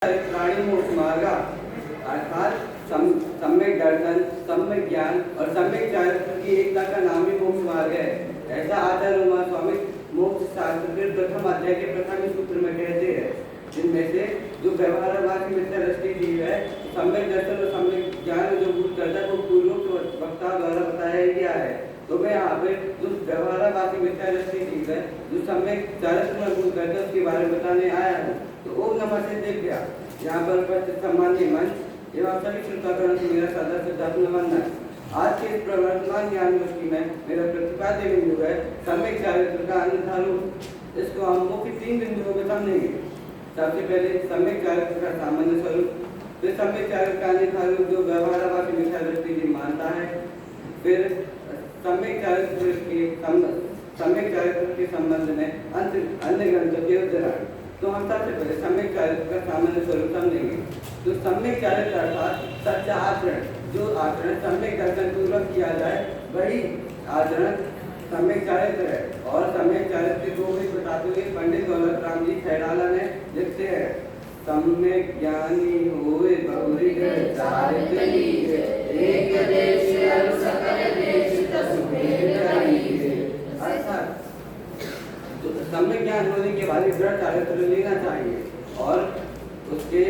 प्राणी मोक्ष मार्ग अर्थात सम्यक दर्शन, सम्यक ज्ञान और सम्यक चारित्र की एकता का नाम ही मोक्ष मार्ग है। ऐसा आचार्य उमा स्वामी मोक्ष शास्त्र के प्रथम अध्याय के प्रथम सूत्र में कहते हैं। जिनमें से जो व्यवहारवाद मिथ्या दृष्टि जीव है, सम्यक दर्शन और सम्यक ज्ञान जो भूत करता है वो पूर्वोक्त वक्ता द्वारा बताया गया है। तो मैं यहाँ पे जो व्यवहारवाद मिथ्या दृष्टि जीव है, जो सम्यक चारित्र में भूत करता है उसके बारे में बताने आया हूँ। तो ओम नमः सिद्धेभ्य यहाँ पर उपस्थित सम्माननीय मंच एवं सभी श्रोतागणों को मेरा सदा श्रद्धापूर्ण वंदन। आज के इस प्रवर्तमान ज्ञान गोष्ठी में मेरा प्रतिपाद्य बिंदु है सम्यक चारित्र का अन्यथा रूप। इसको हम मुख्य 3 बिंदुओं में समझेंगे। सबसे पहले सम्यक चारित्र का सामान्य स्वरूप, फिर सम्यक चारित्र का अन्यथा रूप जो व्यवहारवाद मिथ्या दृष्टि मानता है, फिर सम्यक चारित्र के संबंध में अन्य ग्रंथों के उदाहरण। तो हम सबसे पहले सम्यक चारित्र का सामान्य स्वरूप समझेंगे। तो सम्यक चारित्र अर्थात सच्चा आचरण, जो आचरण सम्यक दर्शन पूर्वक किया जाए वही आचरण सम्यक चारित्र है। और सम्यक चारित्र को भी बताते हुए पंडित दौलत राम जी खैराला ने लिखते हैं, सम्यक ज्ञानी होए बहुविध चारित्र लीजे, एक देश सकल देश तसु भेद रहिए। अर्थात सम्यक ज्ञान होने के बाद दृढ़ चारित्र लेना चाहिए और उसके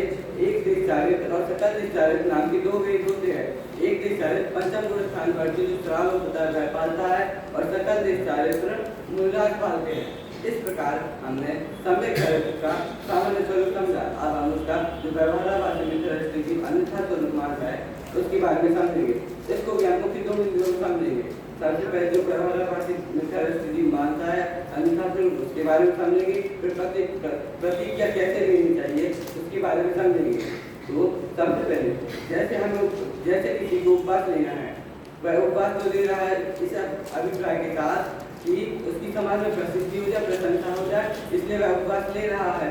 एक देश चारित्र और सकल देश चारित्र नाम के 2 वेद होते हैं। एक देश चारित्र पंचम गुण स्थान पर जो श्राव होता है पालता है और सकल देश चारित्र मूलराज पालते हैं। इस प्रकार हमने सम्यक चारित्र का सामान्य स्वरूप समझा। अब हम उसका जो व्यवहारवाद मिथ्या दृष्टि की अन्यथा स्वरूप मानता है उसके बारे में समझेंगे। इसको भी हम मुख्य 2 बिंदुओं में समझेंगे। सबसे पहले जो व्यवहारवाद मिथ्या दृष्टि मानता है अन्यथा स्वरूप उसके बारे में समझेंगे। फिर प्रतिज्ञा कैसे लेनी चाहिए उसके बारे में समझेंगे। तो सबसे पहले जैसे किसी को उपवास लेना है, वह उपवास तो ले रहा है इस अभिप्राय के साथ कि उसकी समाज में प्रसिद्धि हो जाए, प्रशंसा हो जाए, इसलिए वह उपवास ले रहा है।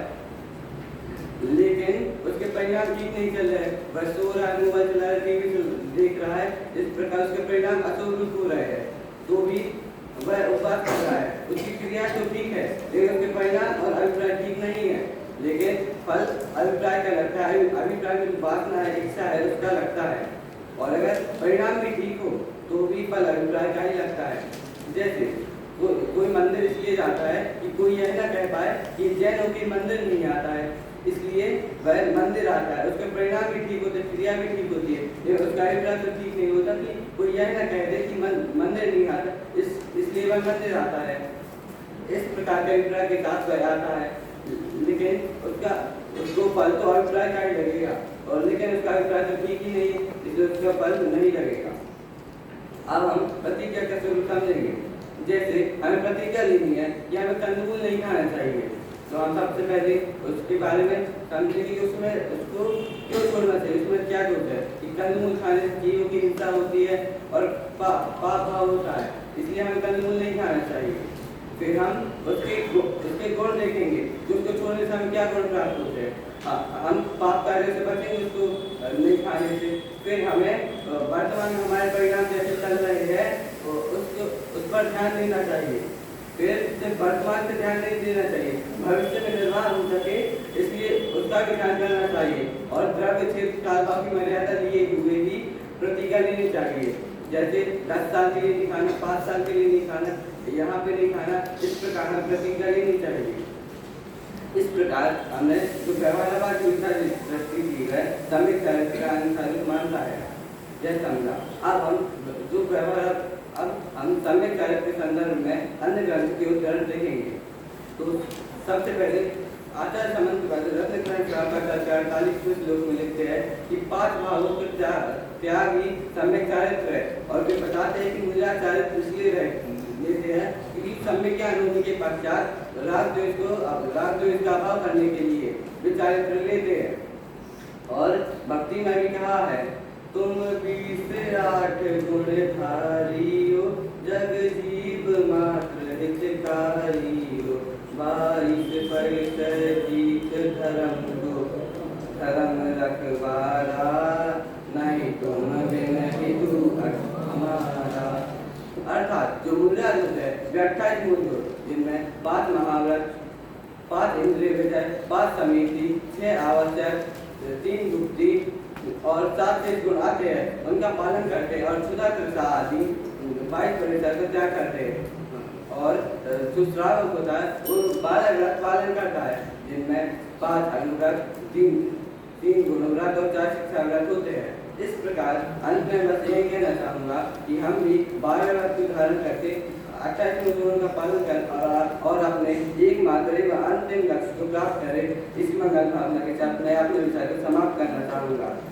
लेकिन उसके परिणाम ठीक नहीं चल रहे, वह सो रहा है, मोबाइल चला रहा है, टीवी देख रहा है, इस प्रकार उसके परिणाम अशुभ हो रहे हैं, तो भी वह उपवास कर रहा है। उसकी क्रिया तो ठीक है लेकिन उसके परिणाम और अभिप्राय ठीक नहीं है। लेकिन फल अभिप्राय का लगता है, अभिप्राय में जो वासना है, इच्छा है, उसका लगता है। और अगर परिणाम भी ठीक हो तो भी फल अभिप्राय का ही लगता है। जैसे कोई मंदिर इसलिए जाता है कि कोई यह ना कह पाए कि जैनों के मंदिर नहीं आता है, इसलिए वह मंदिर आता है। उसके परिणाम भी ठीक होते, क्रिया भी ठीक होती है, लेकिन उसका अभिप्राय तो ठीक नहीं होता कि कोई यह ना कह दे कि मंदिर नहीं आता, इसलिए वह मंदिर आता है। इस प्रकार के अभिप्राय के साथ वह आता है, लेकिन उसको फल तो अभिप्राय का ही लगेगा, और लेकिन उसका अभिप्राय तो ठीक ही नहीं है, इसलिए उसका फल नहीं लगेगा। अब हम प्रतिज्ञा का स्वरूप समझेंगे। जैसे हमें प्रतिज्ञा लेनी है कि हमें कंदमूल नहीं खाना चाहिए, तो हम सबसे पहले उसके बारे में समझेंगे कि उसमें उसको क्यों छोड़ना चाहिए, उसमें क्या दोष है कि कंदमूल खाने से जीवों की हिंसा होती है और पाप भाव होता है, इसलिए हमें कंदमूल नहीं खाना चाहिए। फिर हम उसके गुण देखेंगे कि उसको छोड़ने से हमें क्या गुण प्राप्त होते हैं। हम पाप कार्य से बचेंगे उसको नहीं खाने से। फिर हमें वर्तमान में हमारे परिणाम जैसे चल रहे हैं तो उस पर ध्यान देना चाहिए। फिर सिर्फ वर्तमान से ध्यान नहीं देना चाहिए, भविष्य में निर्वाह हो सके इसलिए उसका भी ध्यान करना चाहिए। और द्रव्य क्षेत्र काल की मर्यादा लिए हुए ही प्रतिज्ञा लेनी चाहिए। जैसे 10 साल के लिए नहीं खाना, 5 साल के लिए नहीं खाना, यहाँ पे नहीं खाना, इस प्रकार हमें प्रतिज्ञा लेनी चाहिए। इस प्रकार हमने जो व्यवहारवाद मिथ्या दृष्टि की है सम्यक चारित्र का अनुसार मानता है, यह समझा। अब हम सम्यक चारित्र के संदर्भ में अन्य ग्रंथ के उदाहरण देखेंगे। तो सबसे पहले आचार्य समंत रत्नग्रंथ 48वें श्लोक में लिखते हैं कि 5 भावों का त्याग ही सम्यक चारित्र है। और वे बताते हैं कि मूलराज चारित्र इसलिए लेते हैं क्योंकि सम्यक ज्ञान होने के पश्चात राग द्वेष का अभाव करने के लिए वे चारित्र लेते हैं। और भक्ति में भी कहा है, तुम 28 गुण धारियो, जग जीव मात्र हितकारियो, 22 परिचय जीत धर्म को, धर्म रखवारा, नहीं तुम बिन हितु हमारा। अर्थात जो मूलराज होते हैं वे 28 मूल जिनमें 5 महाव्रत, 5 इंद्रिय विजय, 5 समिति, 6 आवश्यक 3 बुद्धि और 7 शेष गुण आते हैं उनका पालन करते हैं और क्षुधा तृषा आदि 22% का त्याग करते हैं और जो श्रावक होता है वो 12 व्रत पालन करता है जिनमें 5 अनुव्रत 3 गुणव्रत और 4 शिक्षा व्रत होते हैं। इस प्रकार अंत में बस यही कहना चाहूँगा कि हम भी 12 व्रत को धारण करके 28 गुणों का पालन कर और अपने एकमात्र एवं अंतिम लक्ष्य को प्राप्त करें। इस मंगल भावना के साथ मैं अपने विचार को समाप्त करना चाहूँगा।